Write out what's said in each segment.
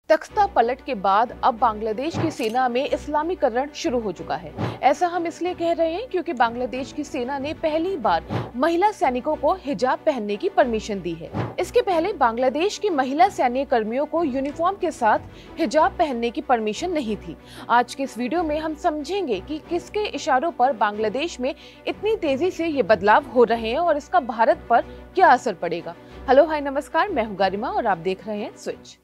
तख्ता पलट के बाद अब बांग्लादेश की सेना में इस्लामीकरण शुरू हो चुका है। ऐसा हम इसलिए कह रहे हैं क्योंकि बांग्लादेश की सेना ने पहली बार महिला सैनिकों को हिजाब पहनने की परमिशन दी है। इसके पहले बांग्लादेश की महिला सैन्य कर्मियों को यूनिफॉर्म के साथ हिजाब पहनने की परमिशन नहीं थी। आज के इस वीडियो में हम समझेंगे कि किसके इशारों पर बांग्लादेश में इतनी तेजी से ये बदलाव हो रहे हैं और इसका भारत पर क्या असर पड़ेगा। हेलो हाय नमस्कार, मैं हूं गरिमा और आप देख रहे हैं स्विच।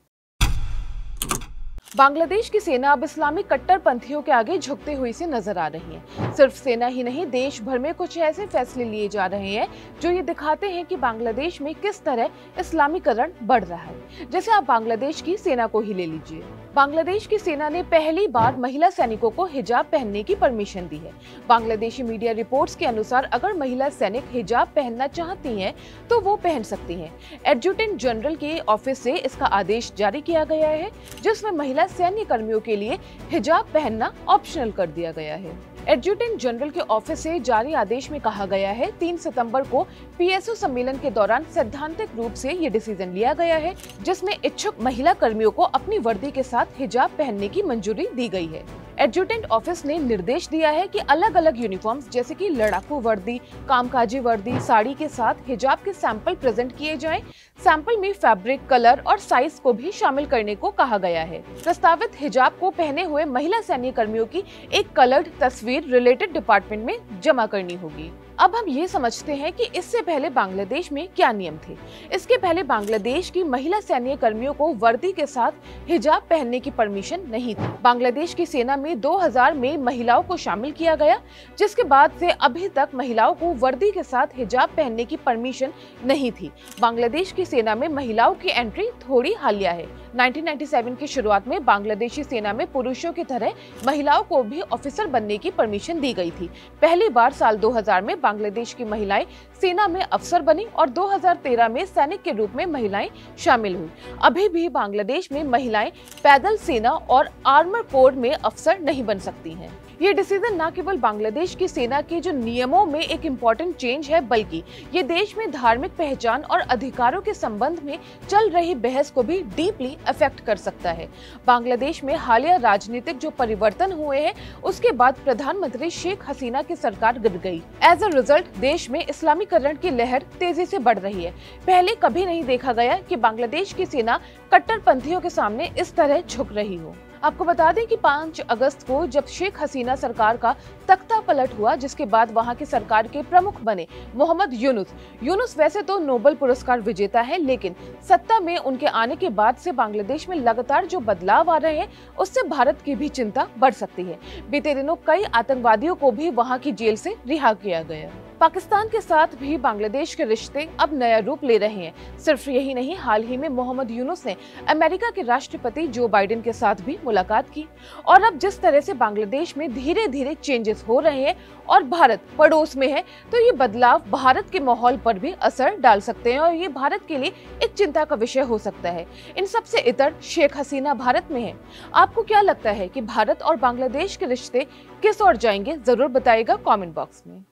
बांग्लादेश की सेना अब इस्लामिक कट्टरपंथियों के आगे झुकते हुई से नजर आ रही है। सिर्फ सेना ही नहीं, देश भर में कुछ ऐसे फैसले लिए जा रहे हैं जो ये दिखाते हैं कि बांग्लादेश में किस तरह इस्लामीकरण बढ़ रहा है। जैसे आप बांग्लादेश की सेना को ही ले लीजिए। बांग्लादेश की सेना ने पहली बार महिला सैनिकों को हिजाब पहनने की परमिशन दी है। बांग्लादेशी मीडिया रिपोर्ट्स के अनुसार अगर महिला सैनिक हिजाब पहनना चाहती हैं तो वो पहन सकती हैं। एडजुटेंट जनरल के ऑफिस से इसका आदेश जारी किया गया है, जिसमें महिला सैन्य कर्मियों के लिए हिजाब पहनना ऑप्शनल कर दिया गया है। एडजुटेंट जनरल के ऑफिस से जारी आदेश में कहा गया है 3 सितंबर को पीएसओ सम्मेलन के दौरान सैद्धांतिक रूप से ये डिसीजन लिया गया है, जिसमें इच्छुक महिला कर्मियों को अपनी वर्दी के साथ हिजाब पहनने की मंजूरी दी गई है। एडजुटेंट ऑफिस ने निर्देश दिया है कि अलग अलग यूनिफॉर्म्स जैसे कि लड़ाकू वर्दी, कामकाजी वर्दी, साड़ी के साथ हिजाब के सैंपल प्रेजेंट किए जाएं। सैंपल में फैब्रिक, कलर और साइज को भी शामिल करने को कहा गया है। प्रस्तावित हिजाब को पहने हुए महिला सैन्य कर्मियों की एक कलर्ड तस्वीर रिलेटेड डिपार्टमेंट में जमा करनी होगी। अब हम ये समझते हैं कि इससे पहले बांग्लादेश में क्या नियम थे। इसके पहले बांग्लादेश की महिला सैन्य कर्मियों को वर्दी के साथ हिजाब पहनने की परमिशन नहीं थी। बांग्लादेश की सेना में 2000 में महिलाओं को शामिल किया गया, जिसके बाद से अभी तक महिलाओं को वर्दी के साथ हिजाब पहनने की परमिशन नहीं थी। बांग्लादेश की सेना में महिलाओं की एंट्री थोड़ी हालिया है। 1997 की शुरुआत में बांग्लादेशी सेना में पुरुषों की तरह महिलाओं को भी ऑफिसर बनने की परमिशन दी गई थी। पहली बार साल 2000 में बांग्लादेश की महिलाएं सेना में अफसर बनी और 2013 में सैनिक के रूप में महिलाएं शामिल हुई। अभी भी बांग्लादेश में महिलाएं पैदल सेना और आर्मर कोर में अफसर नहीं बन सकती हैं। ये डिसीजन न केवल बांग्लादेश की सेना के जो नियमों में एक इम्पोर्टेंट चेंज है, बल्कि ये देश में धार्मिक पहचान और अधिकारों के संबंध में चल रही बहस को भी डीपली अफेक्ट कर सकता है। बांग्लादेश में हालिया राजनीतिक जो परिवर्तन हुए हैं, उसके बाद प्रधानमंत्री शेख हसीना की सरकार गिर गई। एज अ रिजल्ट देश में इस्लामीकरण की लहर तेजी से बढ़ रही है। पहले कभी नहीं देखा गया कि बांग्लादेश की सेना कट्टरपंथियों के सामने इस तरह झुक रही हो। आपको बता दें कि 5 अगस्त को जब शेख हसीना सरकार का तख्ता पलट हुआ, जिसके बाद वहां की सरकार के प्रमुख बने मोहम्मद यूनुस वैसे तो नोबेल पुरस्कार विजेता है, लेकिन सत्ता में उनके आने के बाद से बांग्लादेश में लगातार जो बदलाव आ रहे हैं, उससे भारत की भी चिंता बढ़ सकती है। बीते दिनों कई आतंकवादियों को भी वहां की जेल से रिहा किया गया। पाकिस्तान के साथ भी बांग्लादेश के रिश्ते अब नया रूप ले रहे हैं। सिर्फ यही नहीं, हाल ही में मोहम्मद यूनुस ने अमेरिका के राष्ट्रपति जो बाइडेन के साथ भी मुलाकात की। और अब जिस तरह से बांग्लादेश में धीरे धीरे चेंजेस हो रहे हैं और भारत पड़ोस में है, तो ये बदलाव भारत के माहौल पर भी असर डाल सकते हैं और ये भारत के लिए एक चिंता का विषय हो सकता है। इन सबसे इतर शेख हसीना भारत में है। आपको क्या लगता है कि भारत और बांग्लादेश के रिश्ते किस ओर जाएंगे? जरूर बताइएगा कमेंट बॉक्स में।